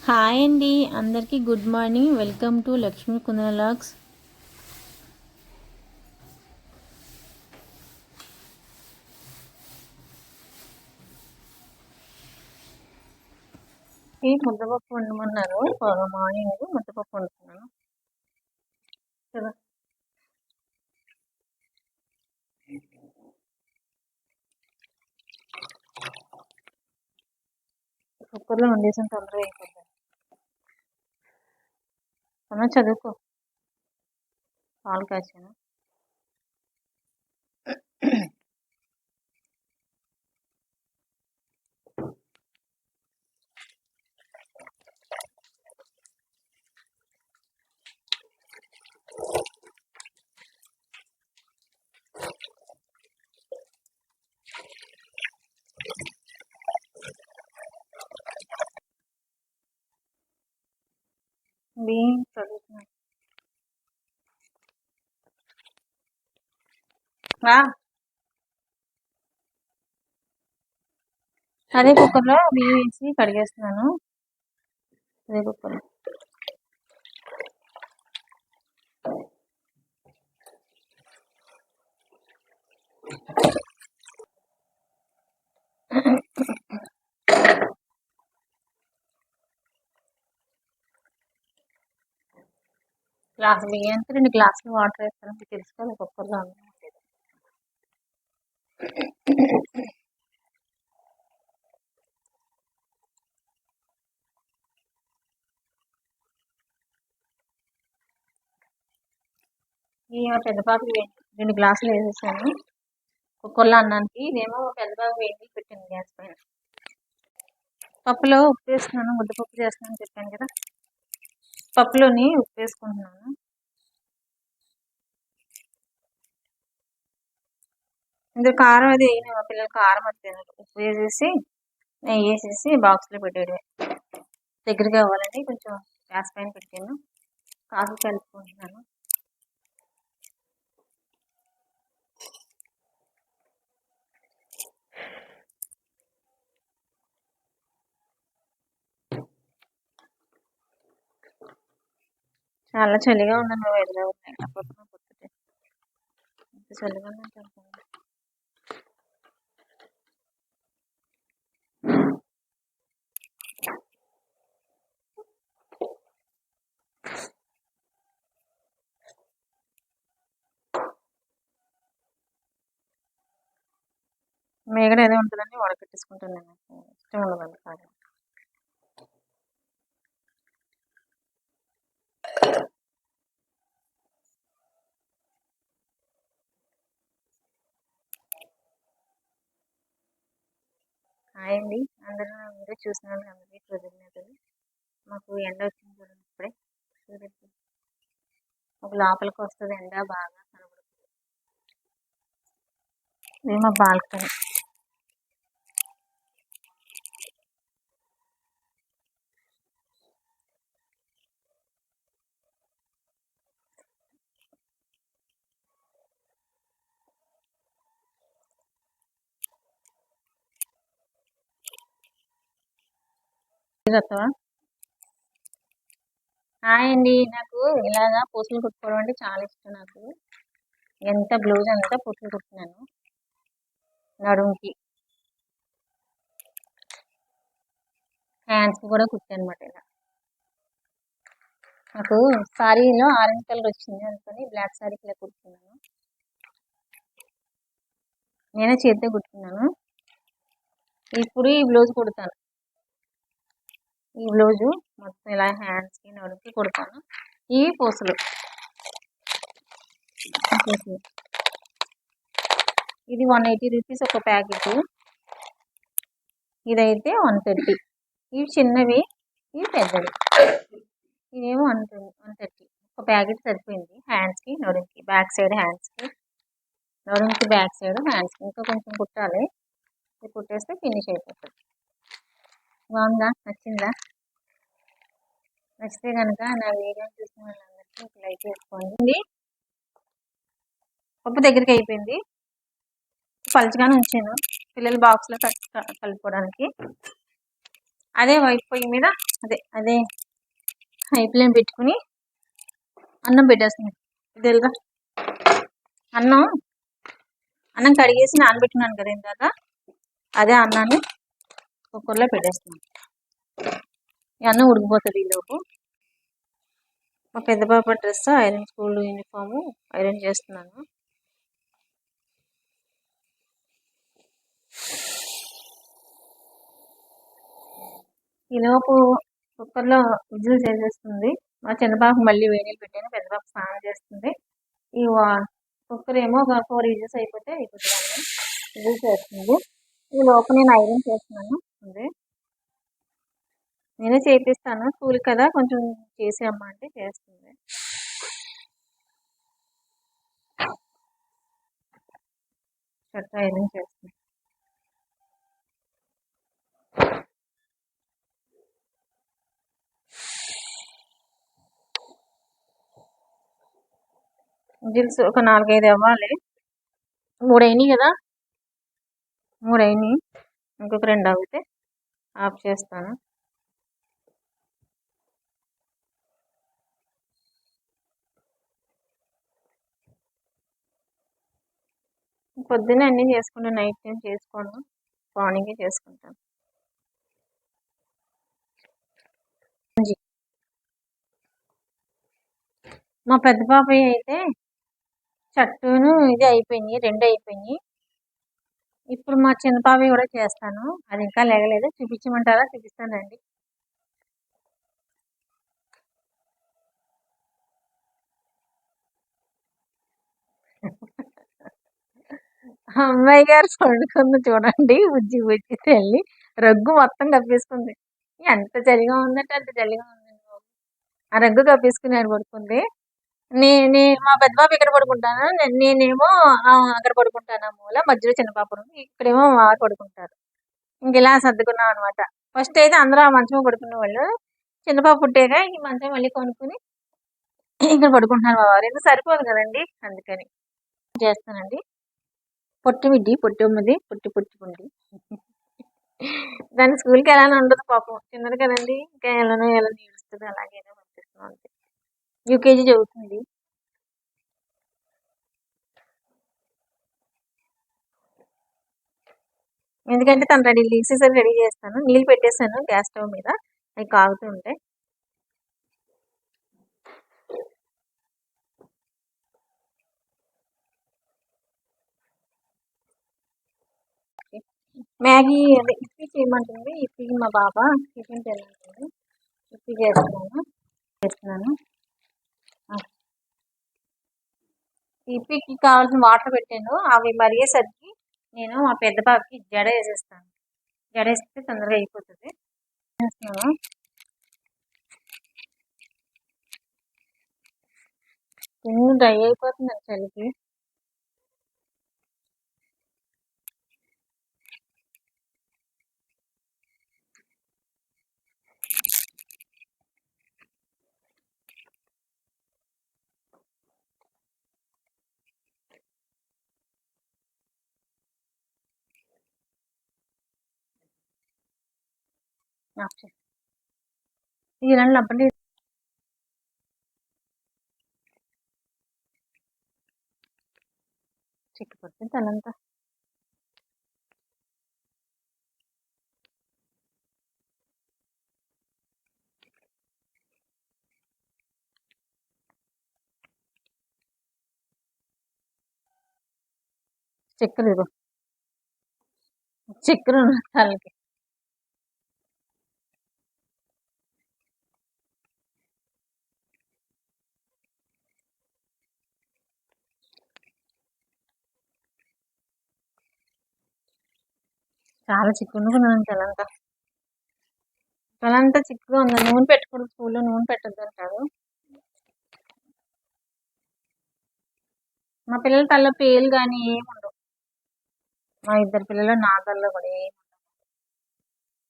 Hi అండి, అందరికీ good morning. Welcome to Lakshmi Kundana logs. ఈ ముద్దపప్పు వండమన్నారు. మార్నింగ్ ముద్దపప్పు వండుతున్నాను కదా. కుక్కర్లో వండేసిన తొందరగా అయిపోతుంది. అన్న చదువుకో, పాలు కాచాను. బియ్యం చదువుతున్నాను. అదే కుక్కర్లో బియ్యం వేసి కడిగేస్తున్నాను. అదే కుక్కర్లో గ్లాసు బియ్యానికి 2 గ్లాసులు వాటర్ వేస్తాను. తెలుసుకోవాలి కుక్కర్లో. ఈ పెద్ద పాపకి 2 గ్లాసులు వేసేసాను కుక్కర్లో అన్నానికి. ఇదేమో పెద్ద బాబు వేడి పెట్టింది గ్యాస్ పైన. పప్పులో ఉప్పు వేస్తున్నాను. ముద్దపప్పు చేస్తున్నాను చెప్పాను కదా. పప్పులోని ఉప్పు వేసుకుంటున్నాను. ఇందులో కారం అది వేయను. మా పిల్లలు కారం అది తినరు. ఉప్పు వేసేసి నెయ్యి వేసేసి బాక్స్లో పెట్టేయడమే. దగ్గరగా అవ్వాలని కొంచెం గ్యాస్ పైన పెట్టాను. కాఫీ కలుపుకుంటున్నాను. చాలా చలిగా ఉందండి. హైదరాబాద్ ఎంత చలిగా ఉందంటే మేగడ ఏదో ఉంటుందని వడకట్టేసుకుంటాను. నేను ఇష్టం ఉండదండి కాదు. హాయ్ అండి, అందరూ మీరే చూసిన వాళ్ళకి అందరికీ కృతజ్ఞతలు. మాకు ఎండ వచ్చింది చూడండి ఇప్పుడే. ఒక లోపలికి వస్తుంది ఎండ బాగా కనబడుతుంది. ఇది మా బాల్కనీ. హాయ్ అండి, నాకు ఇలాగా పూసలు కుట్టుకోవడం అంటే చాలా ఇష్టం. నాకు ఎంత బ్లౌజ్ అంతా పూసలు కుట్టినాను. నడుముకి, హ్యాండ్స్ కూడా కుట్టాను అనమాట. ఇలా నాకు సారీలో ఆరెంజ్ కలర్ వచ్చింది అనుకుని బ్లాక్ సారీకి ఇలా కుట్టుకున్నాను. నేనే చేతితో కుట్టుకున్నాను. ఇప్పుడు ఈ బ్లౌజ్ కుడతాను. ఈ బ్లౌజు మొత్తం ఇలా హ్యాండ్స్కి నడుముకి కుడతాను. ఈ పూసలు ఇది 180 రూపీస్ ఒక ప్యాకెట్. ఇదైతే 130. ఇవి చిన్నవి, ఇవి పెద్దవి. ఇవేమో 130. ఒక ప్యాకెట్ సరిపోయింది. హ్యాండ్స్కి నడుముకి, బ్యాక్ సైడ్ హ్యాండ్స్కి, నడుముకి బ్యాక్ సైడ్ హ్యాండ్స్కి ఇంకా కొంచెం కుట్టాలి. ఇది కుట్టేస్తే ఫినిష్ అయిపోతుంది. బాగుందా? నచ్చిందా? నచ్చితే కనుక నా వీడియో చూసిన వాళ్ళందరికీ ఒక లైక్ చేసుకోండి. పప్పు దగ్గరికి అయిపోయింది. పలుచగానే ఉంచాను పిల్లల బాక్స్లో కలుపుకోవడానికి. అదే వైట్ పొయ్యి మీద అదే హై ఫ్లేమ్ పెట్టుకుని అన్నం పెట్టేస్తుంది. తెలుగా అన్నం అన్నం కడిగేసి నానబెట్టుకున్నాను కదా ఇందాక, అదే అన్నాన్ని కుక్కర్లో పెట్టేస్తున్నాను. ఈ అన్నం ఉడికిపోతుంది. ఈలోపు మా పెద్ద పాప dress iron, school uniform iron చేస్తున్నాను. ఈలోపు కుక్కర్లో విజిల్ చేసేస్తుంది. మా చిన్న పాప మళ్ళీ వేడినీళ్ళు పెట్టాను, పెద్ద పాప స్నానం చేస్తుంది. ఈ కుక్కర్ ఏమో ఒక 4 విజిల్స్ అయిపోతే అయిపోతుంది. విజిల్ చేస్తుంది. ఈ లోపు నేను ఐరన్ చేస్తున్నాను. నేనే చేపిస్తాను, స్కూల్ కదా కొంచెం చేసేయమ్మా అంటే చేస్తుంది. షర్ట్ ఐరన్ చేస్తుంది. విజిల్స్ ఒక 4-5 అవ్వాలి. 3 అయినాయి కదా, 3 అయినాయి. ఇంకొక 2 అవుతే ఆఫ్ చేస్తాను. పొద్దున్నే అన్నీ చేసుకుంటాను, నైట్ టైం చేసుకోను, మార్నింగే చేసుకుంటాను. మా పెద్ద పాపయ్య అయితే షర్టును ఇది అయిపోయినాయి, 2 అయిపోయినాయి. ఇప్పుడు మా చిన్న పాపయ్య కూడా చేస్తాను. అది ఇంకా లేగలేదు. చూపించమంటారా? చూపిస్తానండి. అమ్మాయి గారు పడుకుంది చూడండి, బుజ్జి బుజ్జి తల్లి. రగ్గు మొత్తం కప్పేసుకుంది. ఎంత చలిగా ఉందంటే అంత చలిగా ఉందండి బాబు. ఆ రగ్గు కప్పేసుకుని పడుకుంది. మా పెద్ద పాప ఇక్కడ పడుకుంటాను, నేనేమో అక్కడ పడుకుంటాను. ఆ మూల మధ్యలో చిన్న పాప ఉంది, ఇక్కడేమో వారు పడుకుంటారు. ఇంక ఇలా సర్దుకున్నాం అనమాట. ఫస్ట్ అయితే అందరూ ఆ మంచం పడుకునే వాళ్ళు. చిన్న పాప పుట్టాక ఈ మంచం మళ్ళీ కొనుక్కుని ఇక్కడ పడుకుంటున్నారు మా వారు. ఎందుకు సరిపోదు కదండి, అందుకని చేస్తానండి. పొట్టిమిడ్డి పొట్టమ్మది పొట్టి దాన్ని స్కూల్కి వెళ్ళాలని ఉండదు పాపం, చిన్నది కదండి. ఇంకా ఎలా ఏడుస్తుంది, అలాగేదో పంపిస్తున్నాం అంతే. యూకేజీ చదువుతుంది. ఎందుకంటే తను రెడీ చేస్తాను. నీళ్ళు పెట్టేసాను గ్యాస్ స్టవ్ మీద, అవి కాగుతూ ఉంటాయి. మ్యాగీ అదే ఇప్పి చేయమంటుంది. ఇప్పి మా బాబా టిఫిన్ చేయమంటుంది, ఇప్పి చేస్తున్నాను. ఇప్పికి కావాల్సిన వాటర్ పెట్టాను. అవి మరిగేసరికి నేను మా పెద్ద బాబుకి జడ వేసేస్తాను. జడ వేస్తే తొందరగా అయిపోతుంది. స్కిన్ డ్రై అయిపోతుంది చలికి. ఈ 2 లబ్బలు చిక్కిపోతుంది తనంతా. చక్కెర తలకి. చాలా చిక్కుకున్నాను తలంతా చిక్కుగా ఉంది. నూనె పెట్టకూడదు, స్కూల్లో నూనె పెట్టద్దు అంటారు. మా పిల్లల తల్ల పేలు కానీ ఏముండవు. మా 2 పిల్లలు, నా తల్లో కూడా ఏముండవు.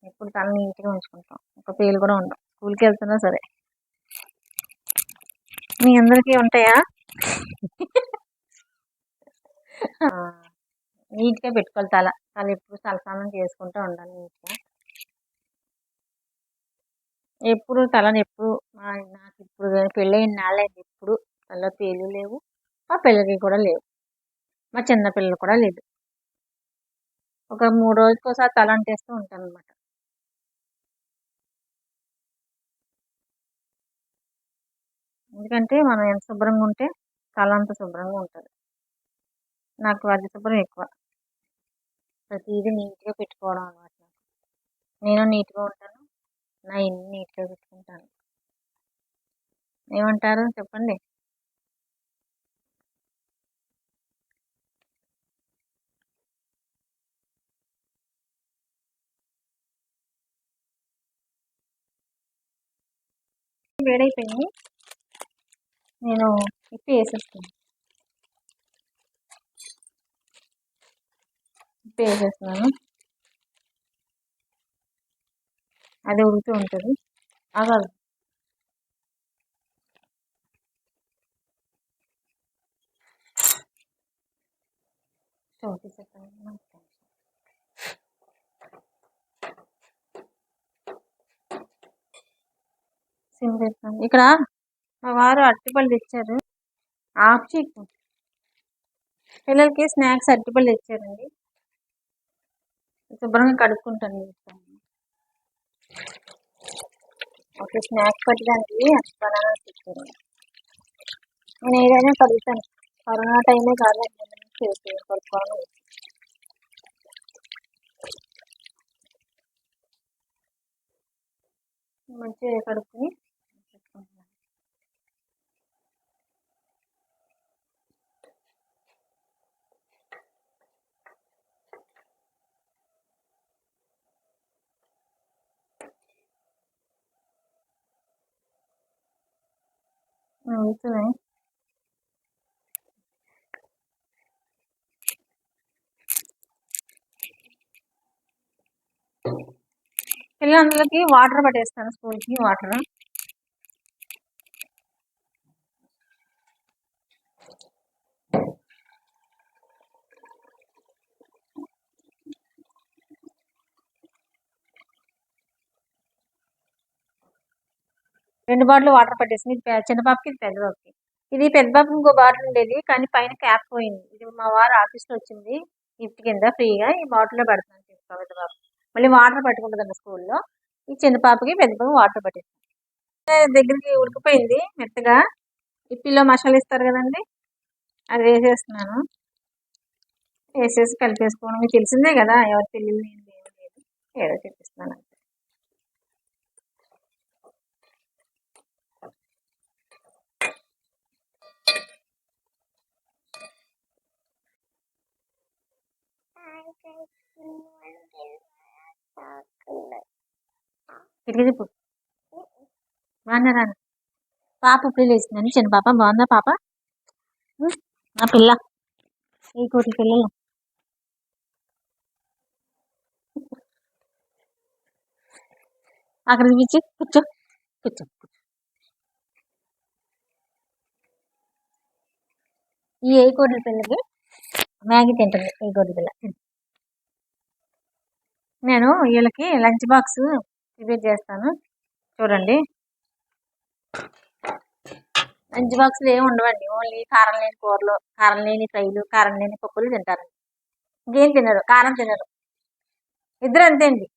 ఎప్పుడు తల నీట్గా ఉంచుకుంటాం, ఒక పేలు కూడా ఉండవు. స్కూల్కి వెళ్తున్నా సరే. మీ అందరికీ ఉంటాయా? నీట్గా పెట్టుకోవాలి. తల ఎప్పుడు తలస్నానం చేసుకుంటూ ఉండాలి నీట్గా. ఎప్పుడు తలని ఎప్పుడు నాకు ఇప్పుడు పెళ్ళయిన నాళ్ళైంది, ఎప్పుడు తలలో పేలు లేవు, మా పిల్లలకి కూడా లేవు, మా చిన్న పిల్లలు కూడా లేదు. ఒక 3 రోజులకోసారి తల అంటేస్తూ ఉంటాను అనమాట. ఎందుకంటే మనం ఎంత శుభ్రంగా ఉంటే తల అంత శుభ్రంగా ఉంటుంది. నాకు అది శుభ్రం ఎక్కువ, ప్రతిదీ నీట్గా పెట్టుకోవడం అనమాట. నేను నీట్గా ఉంటాను, నా ఇల్లు నీట్గా పెట్టుకుంటాను. ఏమంటారు చెప్పండి? వేడైపోయింది, నేను ఇప్పి వేసేస్తాను. ఇప్పి వేసేస్తున్నాను, అది ఉడుకుతూ ఉంటుంది. ఆగాలి, సిమ్ చేస్తాను. ఇక్కడ మా వారు అరటిపళ్ళు తెచ్చారు, ఆఫ్ చేయకు, పిల్లలకి స్నాక్స్ అరటిపళ్ళు తెచ్చారండి. శుభ్రంగా కడుక్కుంటాను. ఓకే, స్నాక్స్ పెట్టడానికి బనానా తెచ్చారు. నేను ఏదైనా కడుగుతాను, కరోనా టైమే కాదు, చేసి కడుక్కోవాలి. మంచిగా కడుక్కుని అవుతున్నాయి. పిల్లలందరికీ వాటర్ పట్టేస్తాను, స్కూల్కి వాటర్. రెండు బాటిల్ వాటర్ పట్టేసింది, చిన్న పాపకి, ఇది పెద్ద పాపకి. ఇది పెద్ద పాపకి ఇంకో బాటిల్ ఉండేది, కానీ పైన క్యాప్ పోయింది. ఇది మా వారు ఆఫీస్లో వచ్చింది గిఫ్ట్ కింద ఫ్రీగా, ఈ బాటిల్లో పెడతాను పెద్ద పాప. మళ్ళీ వాటర్ పట్టుకుంటుందండి స్కూల్లో. ఈ చిన్న పాపకి పెద్ద పాపకి వాటర్ పట్టేస్తాను. దగ్గరికి ఉడికిపోయింది మెత్తగా. ఇప్పిలో మసాలా ఇస్తారు కదండి, అది వేసేస్తున్నాను. వేసేసి కలిపేసుకోవడం, మీకు తెలిసిందే కదా, ఎవరు తెలియదు ఏం లేదు, ఏదో చెప్పిస్తున్నాను. ఇట్లా చెప్పు, బాగున్నారా పాప? ఇప్పుడు లేచిందని, చిన్న పాప బాగుందా పాప? నా పిల్ల, ఈ కోటి పిల్లలు. అక్కడ చూపించి కూర్చో, కూర్చో. ఈ ఏ కోటి పిల్లకి మ్యాగీ తింటుంది, ఈ కోటి పిల్ల. నేను వీళ్ళకి లంచ్ బాక్స్ ప్రిపేర్ చేస్తాను చూడండి. లంచ్ బాక్స్లో ఏమి ఉండవండి, ఓన్లీ కారం లేని కూరలు, కారం లేని ఫ్రైలు, కారం లేని పప్పులు తింటారు. ఇంకేం తినరు, కారం తినరు. ఇద్దరు అంతే అండి.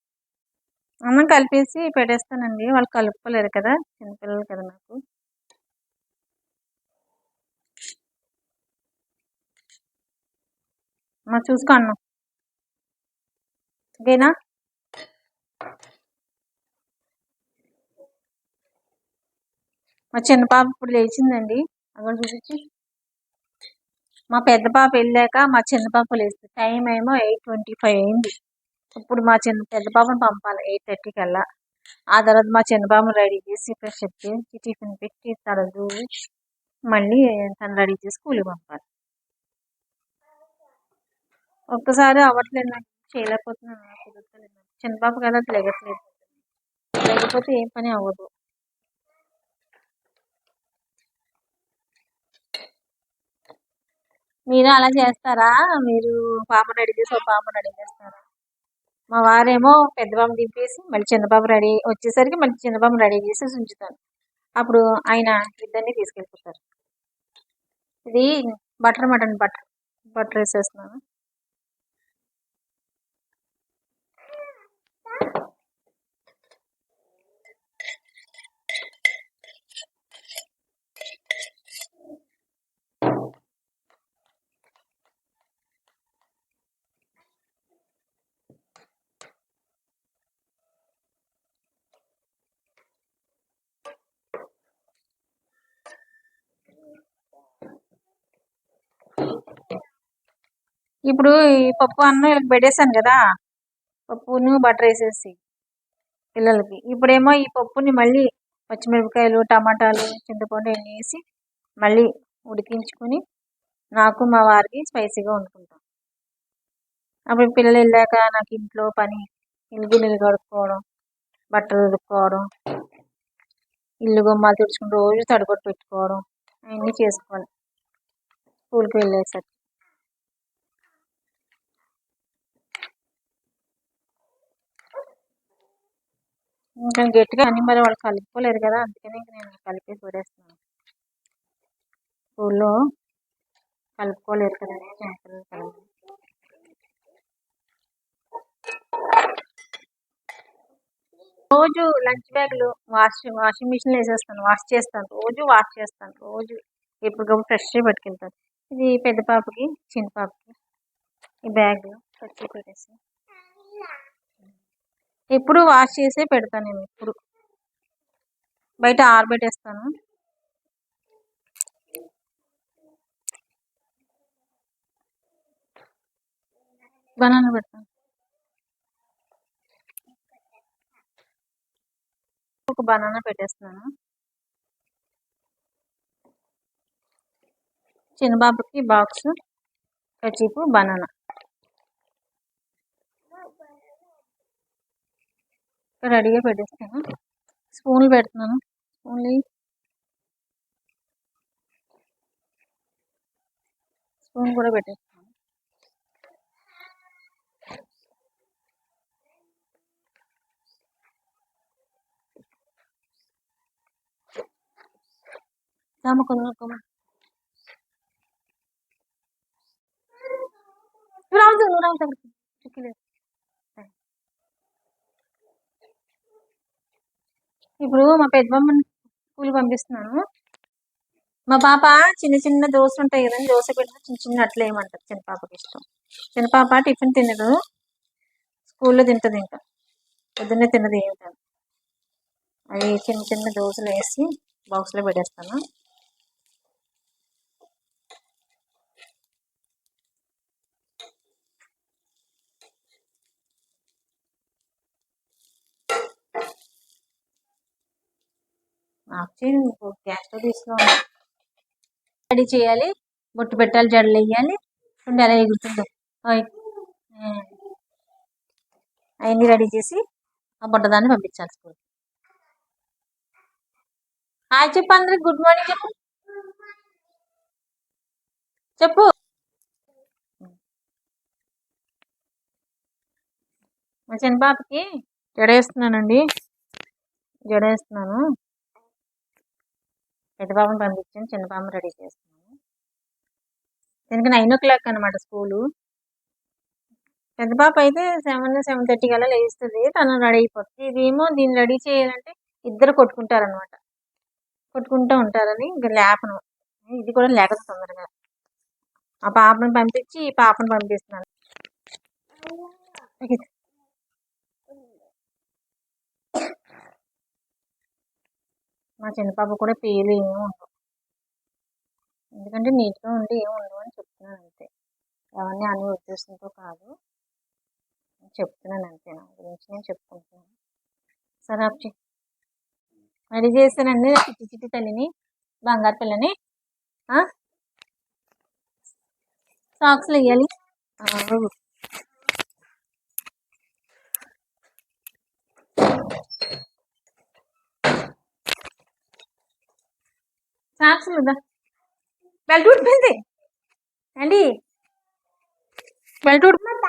అన్నం కలిపేసి పెట్టేస్తానండి, వాళ్ళు కలుపుకోలేరు కదా, చిన్నపిల్లలు కదా నాకు. మా చూసుకో అన్నం, ఓకేనా? మా చిన్న పాప ఇప్పుడు లేచిందండి, అక్కడ చూపించి. మా పెద్ద పాప వెళ్ళాక మా చిన్న పాప లేస్తుంది. టైం ఏమో 8:25 అయింది. ఇప్పుడు మా పెద్ద పాపను పంపాలి 8:30 కల్లా. ఆ తర్వాత మా చిన్న పాపను రెడీ చేసి ఫ్రెష్ అప్ చేసి టిఫిన్ పెట్టి తడదు, మళ్ళీ తను రెడీ చేసి స్కూల్కి పంపాలి. ఒక్కసారి అవ్వట్లేదు, నాకు చేయలేకపోతున్నాను, కుదరట్లేదు. చిన్న పాప కదా, లేగట్లేదు, లేకపోతే ఏం పని అవ్వదు. మీరు అలా చేస్తారా? మీరు పాపను రెడీ చేసి ఒక పాపను రెడీ చేస్తారా? మా వారేమో పెద్ద బాబు దింపేసి మళ్ళీ చిన్నబాబు రెడీ వచ్చేసరికి మళ్ళీ చిన్నబాబు రెడీ చేసి ఉంచుతాను. అప్పుడు ఆయన ఇద్దరిని తీసుకెళ్ళిపోతారు. ఇది బటర్ మటన్ బటర్ వేసేస్తున్నాను. ఇప్పుడు ఈ పప్పు అన్నం వీళ్ళకి పెట్టేశాను కదా, పప్పును బటర్ వేసేసి పిల్లలకి. ఇప్పుడేమో ఈ పప్పుని మళ్ళీ పచ్చిమిరపకాయలు, టమాటాలు, చింతపండు అన్నీ వేసి మళ్ళీ ఉడికించుకుని నాకు మా వారికి స్పైసీగా వండుకుంటాం. అప్పుడు పిల్లలు వెళ్ళాక నాకు ఇంట్లో పని, ఇల్లు కడుక్కోవడం, బట్టలు ఉడుక్కోవడం, ఇల్లు గుమ్మాలు తుడుచుకుని రోజు తడిగొట్టు పెట్టుకోవడం అవన్నీ చేసుకోవాలి స్కూల్కి వెళ్ళేసరికి. ఇంకా గట్టిగా అన్ని మరి వాళ్ళు కలుపుకోలేరు కదా, అందుకని ఇంక నేను కలిపేసి పడేస్తున్నాను. స్కూల్లో కలుపుకోలేరు కదా చిన్నపిల్లలు కలిపి. రోజు లంచ్ బ్యాగ్లు వాషింగ్ మిషన్లో వేసేస్తాను, వాష్ చేస్తాను, రోజు వాష్ చేస్తాను. రోజు ఎప్పటికప్పుడు ఫ్రెష్గా పట్టుకెళ్తాను. ఇది పెద్ద పాపకి, చిన్న పాపకి ఈ బ్యాగ్ వచ్చి పెట్టేసి ఎప్పుడు వాష్ చేసే పెడతాను. నేను ఎప్పుడు బయట ఆరబెట్టేస్తాను. బనానా పెడతాను. ఒక బనానా పెట్టేస్తున్నాను. చిన్న బాబుకి బాక్స్, కచీపు, బనానా రెడీగా పెట్టేస్తాను. స్పూన్లు పెడుతున్నాను. స్పూన్ కూడా పెట్టేస్తాను. ఇప్పుడు మా పెద్దమ్మని స్కూల్కి పంపిస్తున్నాను. మా పాప చిన్న చిన్న దోశలు ఉంటాయి కదండి, దోశ పెట్టిన చిన్న చిన్న అట్లా వేయమంటారు. చిన్న పాపకి ఇష్టం. చిన్న పాప టిఫిన్ తినదు, స్కూల్లో తింటుంది. ఇంకా పొద్దున్నే తిన్నది ఏమి కాదు. అవి చిన్న చిన్న దోశలు వేసి బాక్స్లో పెట్టేస్తాను. గ్యాస్ స్టవ్ తీసుకోవాలి, రెడీ చేయాలి, బొట్టు పెట్టాలి, జడలు వేయాలి. ఉండి అలా ఎగురుతుందో అవన్నీ రెడీ చేసి ఆ బుట్టదాన్ని పంపించాలి స్కూల్. హాయ్ చెప్పు అందరికి, గుడ్ మార్నింగ్ చెప్పు. చెప్పు. మా చిన్న పాపకి జడేస్తున్నానండి, జడేస్తున్నాను. పెద్ద పాపను పంపించాను, చిన్న పాపను రెడీ చేస్తున్నాను. దీనికి 9 o'clock అనమాట స్కూలు. పెద్ద పాప అయితే 7:30 కల్లా లేస్తుంది, తను రెడీ అయిపోతుంది. ఇదేమో దీన్ని రెడీ చేయాలంటే ఇద్దరు కొట్టుకుంటారనమాట, కొట్టుకుంటూ ఉంటారని ఇంకా లేపను. ఇది కూడా లేకదు తొందరగా. ఆ పాపను పంపించి ఈ పాపను పంపిస్తున్నాను. మా చిన్న పాప కూడా పేర్లు ఏమి ఉండవు, ఎందుకంటే నీట్గా ఉండి ఏమి ఉండవు అని చెప్తున్నాను అంతే. ఎవరిని అన్ని ఉద్దేశంతో కాదు, చెప్తున్నాను అంతే. నా గురించి నేను చెప్పుకుంటున్నాను. సరే అప్చి రెడీ చేస్తానండి చిట్టి చిట్టి తల్లిని, బంగారు పిల్లని. సాక్స్లు వేయాలి. సాక్స్లు బెల్ట్ ఊడిపోయింది అండి, బెల్ట్ ఊడిపోయింది.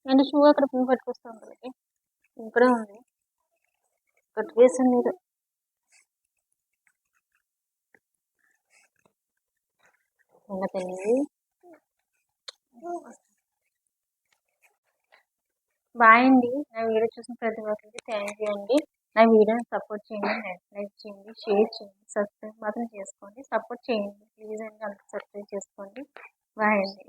నేను షూ అక్కడ పువ్వు పట్టుకొస్తాను వాళ్ళకి ఇక్కడే ఉంది కట్టుకేసాను మీరు తల్లి బాయ్ అండి. నా వీడియో చూసిన ప్రతి ఒక్కరికి థ్యాంక్ యూ అండి. నా వీడియోని సపోర్ట్ చేయండి, లైక్ చేయండి, షేర్ చేయండి, సబ్స్క్రైబ్ మాత్రం చేసుకోండి. సపోర్ట్ చేయండి ప్లీజ్ అండి, అందరూ సబ్స్క్రైబ్ చేసుకోండి. బాయ్ అండి.